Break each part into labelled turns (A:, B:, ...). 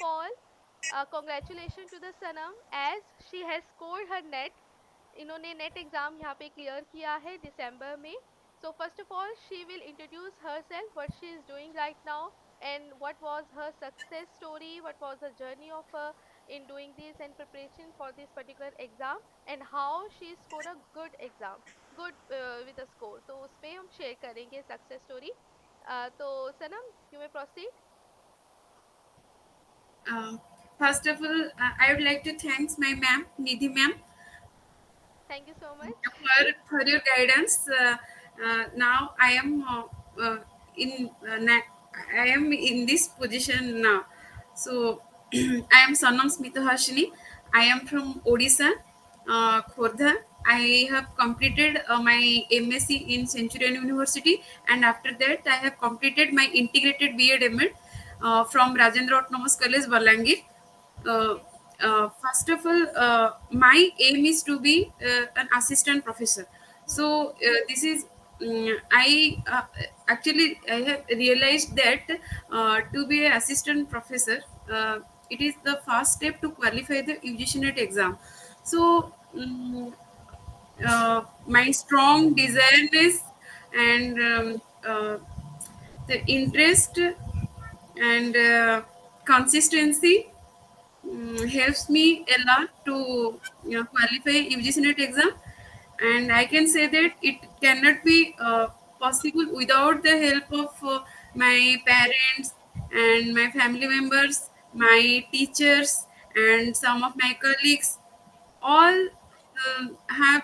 A: all, congratulations to the Sanam as she has scored her net. इन्होंने net exam यहाँ पे clear किया है दिसंबर में. So first of all, she will introduce herself, what she is doing right now, and what was her success story, what was the journey of her in doing this and preparation for this particular exam, and how she scored a good exam, good with a score. तो उसमें हम share करेंगे success story. तो सनम, you may proceed.
B: Uh, First of all, I would like to thanks my ma'am, Nidhi ma'am,
A: Thank you so much.
B: for your guidance. Now uh, in I am in this position now. So I am Sanam Smita Hashini. I am from Odisha, Khordha. I have completed my MSc in Centurion University, and after that I have completed my integrated B.Ed M.Ed from Rajendra Autonomous College, Balangir. Uh,
A: Okay.
B: First of all, my aim is to be an assistant professor.
A: Hmm.
B: So this is I actually I have realized that to be an assistant professor, it is the first step to qualify the UGC NET exam. So my strong desire and the interest and consistency helps me a lot to qualify UGC NET exam, and I can say that it cannot be possible without the help of my parents and my family members, my teachers, and some of my colleagues. All have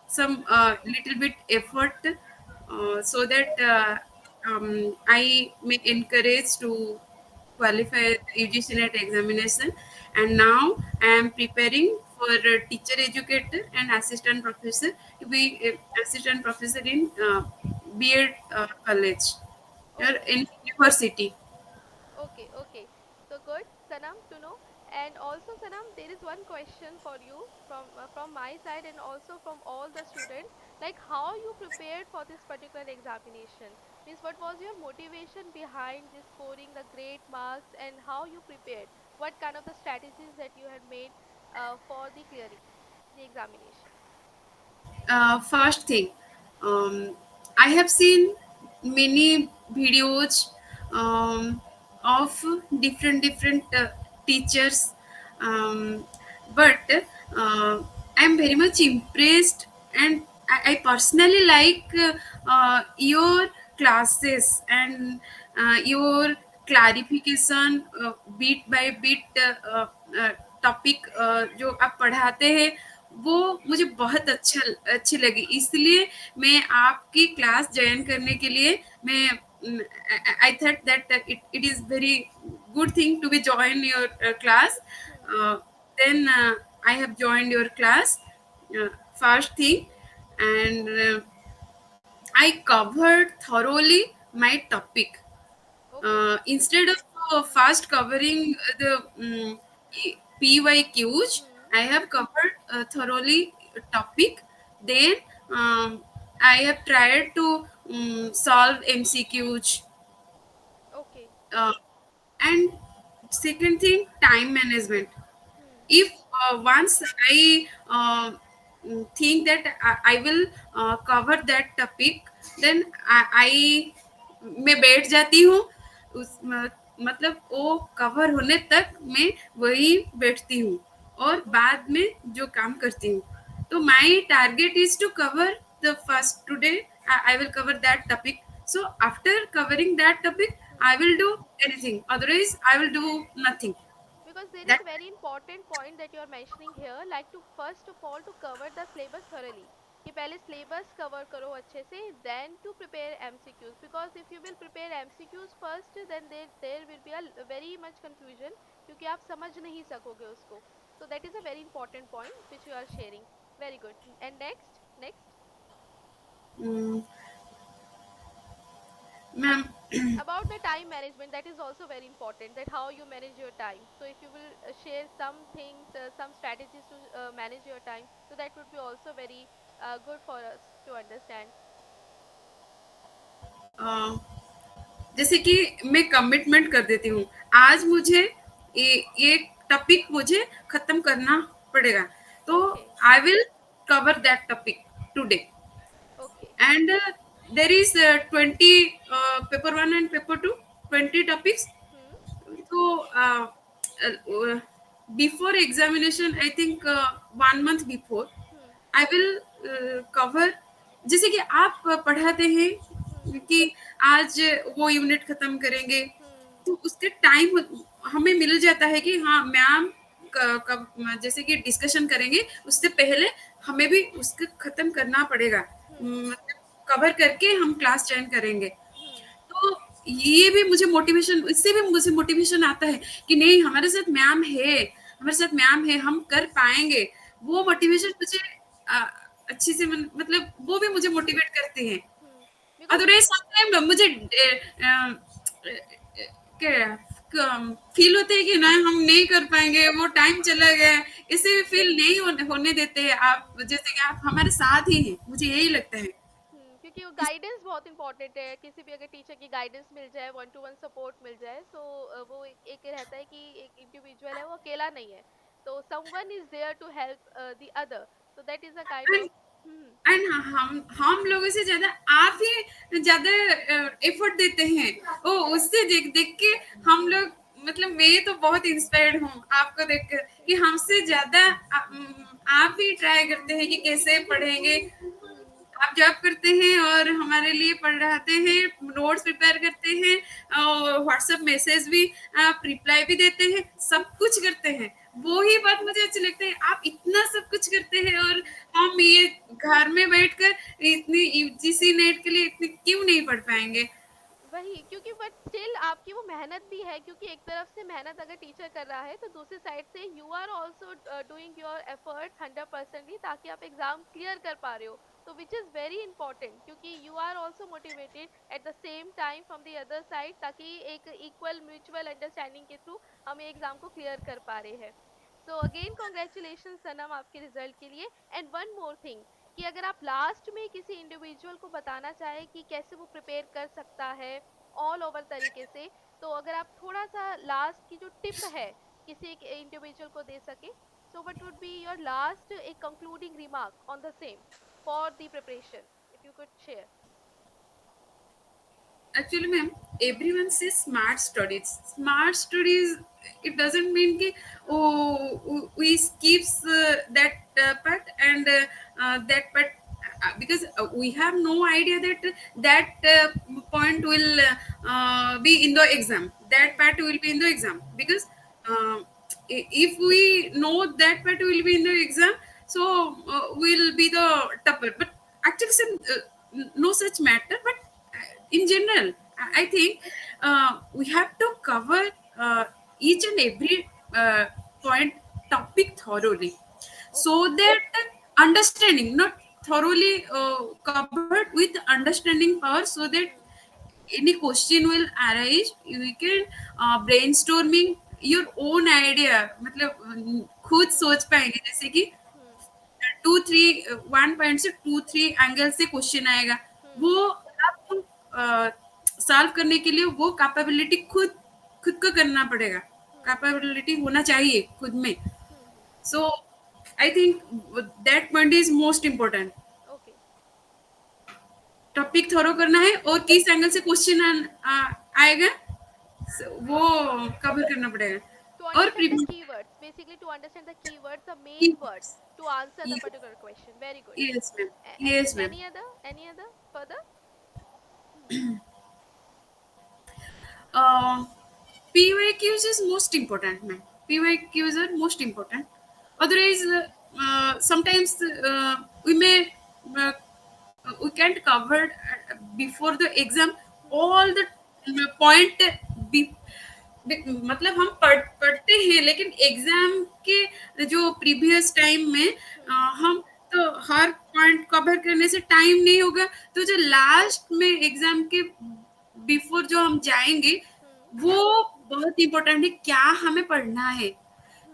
B: some little bit effort so that I may encourage to qualify UGC NET examination, and now I am preparing for a teacher educator and assistant professor to be a assistant professor in B.Ed college or
A: Okay.
B: in university.
A: Okay, okay. So good, Sanam, to know. And also, Sanam, there is one question for you from my side and also from all the students. Like how you prepared for this particular examination? Means what was your motivation behind this scoring the great marks and how you prepared? What kind of the strategies that you had made for the clearing the examination?
B: First thing, I have seen many videos of different teachers, but I am very much impressed, and I personally like your classes and your clarification bit by bit topic जो आप पढ़ाते हैं वो मुझे बहुत अच्छी लगी, इसलिए मैं आपकी क्लास ज्वाइन करने के लिए मैं I thought that it is very good thing to be join your class.
A: Hmm.
B: Then I have joined your class, first thing, and I covered thoroughly my topic.
A: Okay.
B: Instead of fast covering the PYQs,
A: Hmm.
B: I have covered thoroughly topic. Then I have tried to solve MCQs.
A: Okay.
B: Uh, and second thing, time management.
A: Hmm.
B: If once I think that I will cover that topic, then I मैं बैठ जाती हूँ मतलब वो cover होने तक मैं वही बैठती हूँ और
A: Okay.
B: बाद में जो काम करती हूँ. तो my target is to cover the first today. I will cover that topic. So after covering that topic, I
A: Hmm.
B: will do anything. Otherwise, I will do nothing.
A: Because there is
B: That
A: a very important point that you are mentioning here, like to first of all to cover the syllabus thoroughly, कि पहले syllabus cover करो अच्छे से, then to prepare MCQs. Because if you will prepare MCQs first, then there will be a very much confusion, क्योंकि आप समझ नहीं सकोगे उसको. So that is a very important point which you are sharing. Very good. And next.
B: mm, ma'am.
A: About the time management, that is also very important, that how you manage your time. So if you will share some things, some strategies to manage your time, so that would be also very good for us to understand.
B: अ, जैसे कि मैं commitment कर देती हूँ, आज मुझे ये topic मुझे खत्म करना पड़ेगा, तो
A: okay,
B: I will cover that topic today.
A: Okay.
B: And there is 20 paper 1 and paper 2, 20 topics.
A: Hmm,
B: So before examination, I think 1 month before,
A: hmm,
B: I will cover, जैसे कि आप पढ़ाते
A: हुँ,
B: हैं कि आज वो यूनिट खत्म करेंगे,
A: हुँ,
B: तो उसके टाइम हमें मिल जाता है कि हाँ मैम कब जैसे कि डिस्कशन करेंगे, उससे पहले हमें भी उसको खत्म करना पड़ेगा,
A: हुँ,
B: मतलब कवर करके हम क्लास ज्वाइन करेंगे।
A: हुँ,
B: तो ये भी मुझे मोटिवेशन, इससे भी मुझे मोटिवेशन आता है कि नहीं, हमारे साथ मैम है, हम कर पाएंगे। वो मोटिवेशन मुझे अ, अच्छी से मतलब वो भी मुझे मोटिवेट करते हैं।
A: हुँ। बिकॉज़
B: अदरवाइज समटाइम मुझे क्या फील होता है कि ना हम नहीं कर पाएंगे, वो टाइम चला गया है, इसे फील नहीं होने देते हैं आप, जैसे कि आप हमारे साथ ही हैं, मुझे यही लगता है।
A: क्योंकि वो गाइडेंस बहुत इंपॉर्टेंट है, किसी भी अगर टीचर की गाइडेंस मिल जाए, वन टू वन सपोर्ट मिल जाए, सो वो एक रहता है कि एक इंडिविजुअल है वो अकेला नहीं है, तो someone is there to help the other, so that is a kind
B: end
A: of. Hmm,
B: and हम लोगों से ज्यादा आप ही ज्यादा एफर्ट देते हैं, ओ उससे देख देख के हम लोग, मतलब मैं तो बहुत इंस्पायर्ड हूँ आपको देखकर कि हमसे ज्यादा आप ही ट्राई करते हैं कि कैसे पढ़ेंगे।
A: हम्म,
B: आप जॉब करते हैं और हमारे लिए पढ़ाते हैं, नोट्स प्रिपेयर करते हैं, व्हाट्सएप मैसेज भी, आप रिप्लाई भी देते हैं, सब कुछ करते हैं। वो ही बात मुझे अच्छी लगती है, आप इतना सब कुछ करते हैं और हम ये घर में बैठकर इतनी यूजीसी नेट के लिए इतनी क्यों नहीं पढ़ पाएंगे।
A: वही, क्योंकि बट स्टिल आपकी वो मेहनत भी है, क्योंकि एक तरफ से मेहनत अगर टीचर कर रहा है तो दूसरी साइड से you are also doing your efforts 100%ली, ताकि आप एग्जाम क्लियर कर पा रहे हो, तो विच इज़ वेरी इंपॉर्टेंट, क्योंकि you are also motivated at the same time from the other side, ताकि एक इक्वल म्यूचुअल अंडरस्टैंडिंग के थ्रू हम एग्जाम को क्लियर कर पा रहे हैं। सो अगेन कॉन्ग्रेचुलेशन सनम आपके रिजल्ट के लिए। एंड वन मोर थिंग, कि अगर आप लास्ट में किसी इंडिविजुअल को बताना चाहे कि कैसे वो प्रिपेयर कर सकता है ऑल ओवर तरीके से, तो अगर आप थोड़ा सा लास्ट की जो टिप है किसी एक इंडिविजुअल को दे सके, so what would be your last एक concluding remark on the same for the preparation, if you could share.
B: Actually, ma'am, everyone says smart studies. Smart studies, it doesn't mean कि we skips that part and that part, because we have no idea that point will be in the exam. That
A: hmm,
B: part will be in the exam because if we know that part will be in the exam, so we'll be the topper. But actually, no such matter. But in general, I
A: hmm,
B: think we have to cover each and every uh, point topic thoroughly, so
A: okay,
B: that understanding, not thoroughly covered with understanding power, so that
A: hmm,
B: any question will arise, you can brainstorming your own idea, मतलब खुद
A: हम्म,
B: सोच पाएंगे, जैसे कि
A: हम्म,
B: 2 3 one point से 2 3 angle से question आएगा,
A: हम्म,
B: वो आप सॉल्व करने के लिए वो कैपेबिलिटी खुद खुद को करना पड़ेगा,
A: हम्म,
B: कैपेबिलिटी होना चाहिए खुद में।
A: Hmm,
B: so I think that point is most important.
A: Okay.
B: Topic thorough करना है और किस एंगल से क्वेश्चन आएगा, वो कवर करना
A: To
B: पड़ेगा। और
A: understand the keywords, basically to understand the keywords, the main word
B: yes,
A: to answer the
B: yes,
A: particular question. Very good.
B: yes ma'am,
A: Any
B: yes ma'am.
A: any other further? Hmm.
B: uh, PYQs is most important, man. PYQs are most important.
A: Okay.
B: Otherwise, sometimes we may we can't cover before the exam
A: Hmm.
B: all the point be, मतलब हम पढ़ते हैं, लेकिन exam के जो previous time में
A: Hmm.
B: हम तो हर पॉइंट कवर करने से टाइम नहीं होगा, तो जो लास्ट में एग्जाम के बिफोर जो हम जाएंगे,
A: Hmm.
B: वो बहुत इंपॉर्टेंट है, क्या हमें पढ़ना है।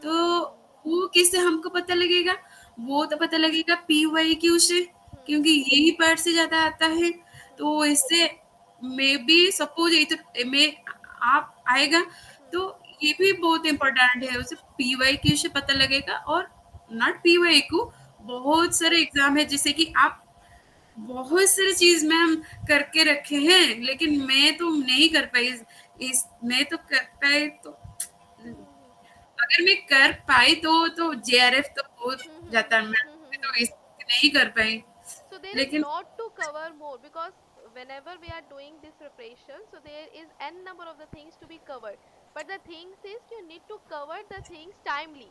B: तो
A: Hmm.
B: वो किससे हमको पता लगेगा, वो तो पता लगेगा PYQ से,
A: Hmm.
B: क्योंकि यही पार्ट से ज्यादा आता है।
A: Hmm.
B: तो इससे मे बी सपोज मैं आप आएगा,
A: Hmm.
B: तो ये भी बहुत इम्पोर्टेंट है, उसे पीवाईक्यू से पता लगेगा। और नॉट पीवाईक्यू, बहुत सारे एग्जाम है जैसे कि आप बहुत सारी चीज मैम करके रखे हैं, लेकिन मैं तो नहीं कर पाई। इस मैं तो कर पाई तो, अगर मैं कर पाई तो जेआरएफ तो हो जाता मैम, मैं तो इस नहीं कर पाई।
A: So there is
B: लेकिन
A: lot to cover more, because whenever we are doing this preparation, so there is n number of the things to be covered. But the things is you need to cover the things timely,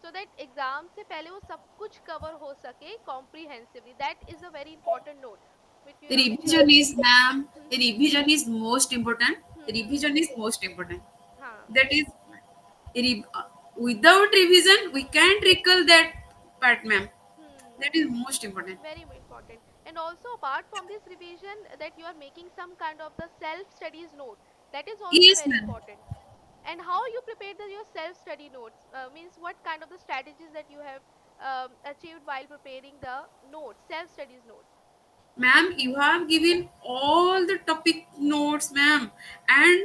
A: so that exam से पहले वो सब कुछ cover हो सके comprehensively. That is a very important note which you
B: revision
A: have.
B: Is ma'am,
A: hmm
B: revision is most important,
A: hmm
B: revision is most important,
A: हाँ.
B: that is without revision we can't recall that part ma'am,
A: Hmm.
B: that is most important.
A: Very important. And also apart from this revision, that you are making some kind of the self studies note, that is also
B: Yes
A: very
B: ma'am.
A: important. And how you prepare your self study notes, means what kind of the strategies that you have achieved while preparing the notes, self studies notes.
B: Ma'am, you have given all the topic notes ma'am, and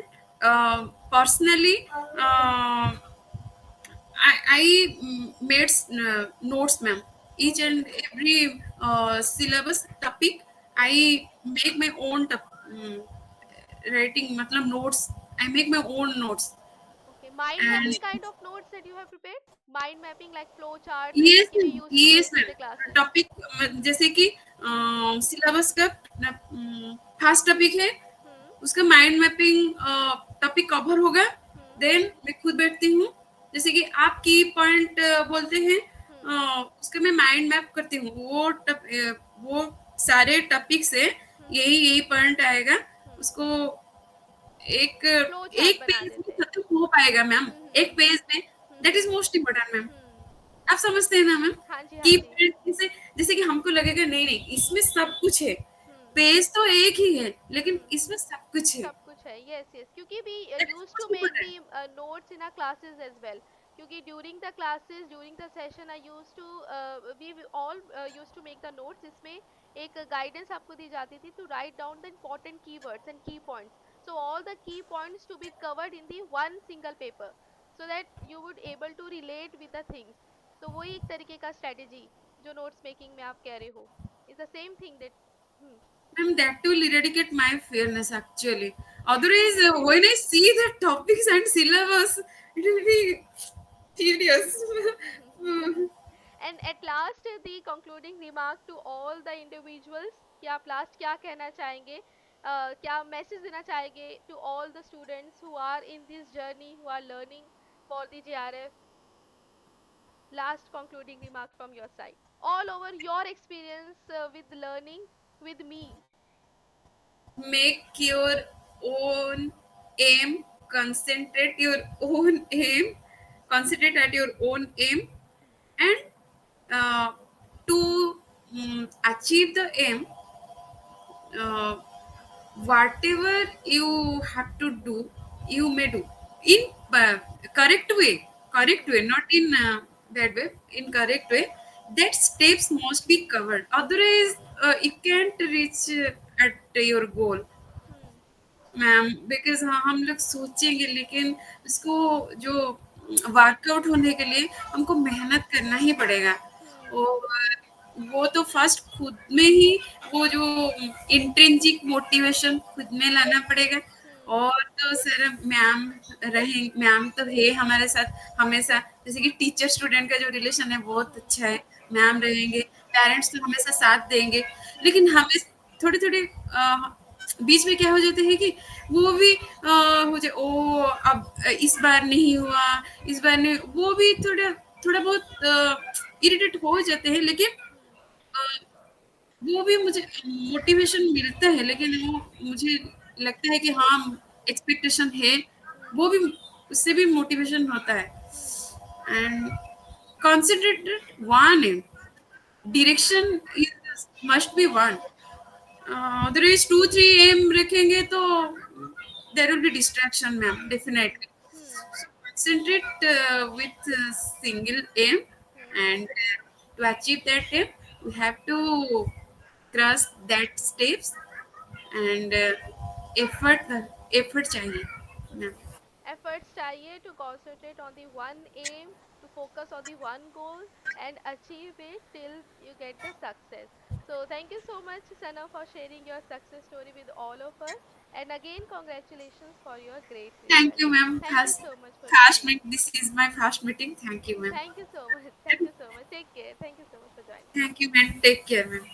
B: personally I made notes ma'am, each
A: Okay.
B: and every syllabus topic I make my own writing मतलब notes, I make my own notes.
A: Okay, mind
B: And
A: mapping kind of notes that you have prepared, mind mapping like flow charts and
B: yes
A: you
B: ma'am,
A: used to
B: yes
A: make in
B: ma'am,
A: the classes.
B: Topic जैसे कि syllabus का first topic है,
A: Hmm.
B: उसका mind mapping topic cover होगा,
A: Hmm.
B: Then मैं खुद बैठती हूँ, जैसे कि आप की पॉइंट बोलते हैं,
A: Hmm.
B: उसका मैं माइंड मैप करती हूँ, वो सारे टॉपिक से
A: Hmm.
B: यही यही पॉइंट आएगा,
A: Hmm.
B: उसको एक
A: फ्लो चार्ट
B: एक
A: बना
B: पेज में
A: देते हैं.
B: खत्म हो पाएगा मैम, एक
A: हम्म.
B: पेज में, that is most important ma'am.
A: Hmm.
B: आप समझते हैं ना मैम,
A: हाँ जी, हाँ
B: कि
A: जी.
B: जैसे जैसे कि हमको लगेगा नहीं नहीं इसमें सब कुछ है,
A: हम्म.
B: पेज तो एक ही है लेकिन
A: हम्म.
B: इसमें सब कुछ है,
A: सब कुछ है, यस यस, क्योंकि we
B: that is
A: used to
B: most
A: make
B: important.
A: The notes in our classes as well. क्योंकि during the classes, during the session, I used to, we all used to make the notes. इसमें एक guidance आपको दी जाती थी to write down the important keywords and key points. So all the key points to be covered in the one single paper, so that you would able to relate with the things. तो वही एक तरीके का strategy जो notes making में आप कह रहे हो, is the same thing that.
B: Ma'am that will eradicate my fearness actually, otherwise when I see the topics and syllabus it will be tedious.
A: And at last, the concluding remark to all the individuals, कि आप last क्या कहना चाहेंगे, क्या message देना चाहेंगे to all the students who are in this journey, who are learning for the JRF. Last concluding remark from your side, all over your experience with learning with me.
B: Make your own aim, concentrate your own aim, concentrate at your own aim, and to achieve the aim, uh, whatever you have to do, you may do in correct way, correct way,
A: Hmm.
B: not in bad way, in correct way. That steps must be covered, otherwise you can't reach at your goal
A: Hmm.
B: Ma'am, because हाँ हम लोग सोचेंगे लेकिन उसको जो workout होने के लिए हमको मेहनत करना ही पड़ेगा।
A: Hmm.
B: और वो तो फर्स्ट खुद में ही वो जो इंट्रिंसिक मोटिवेशन खुद में लाना पड़ेगा।
A: Hmm.
B: और तो सर मैम रहे, मैम तो है हमारे साथ हमेशा, जैसे कि टीचर स्टूडेंट का जो रिलेशन है बहुत
A: Hmm.
B: अच्छा है, मैम रहेंगे, पेरेंट्स तो हमेशा साथ देंगे। लेकिन
A: Hmm.
B: हमें थोड़े थोड़े बीच में क्या हो जाते हैं कि वो भी हो जाए, ओ अब इस बार नहीं हुआ, इस बार नहीं, वो भी थोड़ा थोड़ा बहुत इरिटेट हो जाते हैं, लेकिन
A: Hmm.
B: अ, वो भी मुझे मोटिवेशन मिलता है, लेकिन वो मुझे लगता है कि हाँ एक्सपेक्टेशन है,
A: Hmm.
B: वो भी उससे भी मोटिवेशन होता है।
A: Hmm.
B: And concentrated one direction is must be one, otherwise 2-3 aim रखेंगे तो there will be distraction ma'am definitely.
A: Hmm.
B: So concentrate with single aim,
A: Hmm.
B: and to achieve that aim we have to cross that steps, and effort, effort चाहिए ma'am.
A: efforts चाहिए to concentrate on the one aim, to focus on the one goal and achieve it till you get the success. So thank you so much, Sana, for sharing your success story with all of us. And again, congratulations for your great
B: Thank
A: result.
B: you, ma'am.
A: Thank you so much for
B: Fast
A: joining.
B: meet. This is my fast meeting. Thank you, ma'am.
A: Thank you so much. Thank you so much. Take care. Thank you so much for joining.
B: Thank you, ma'am. Take care, ma'am.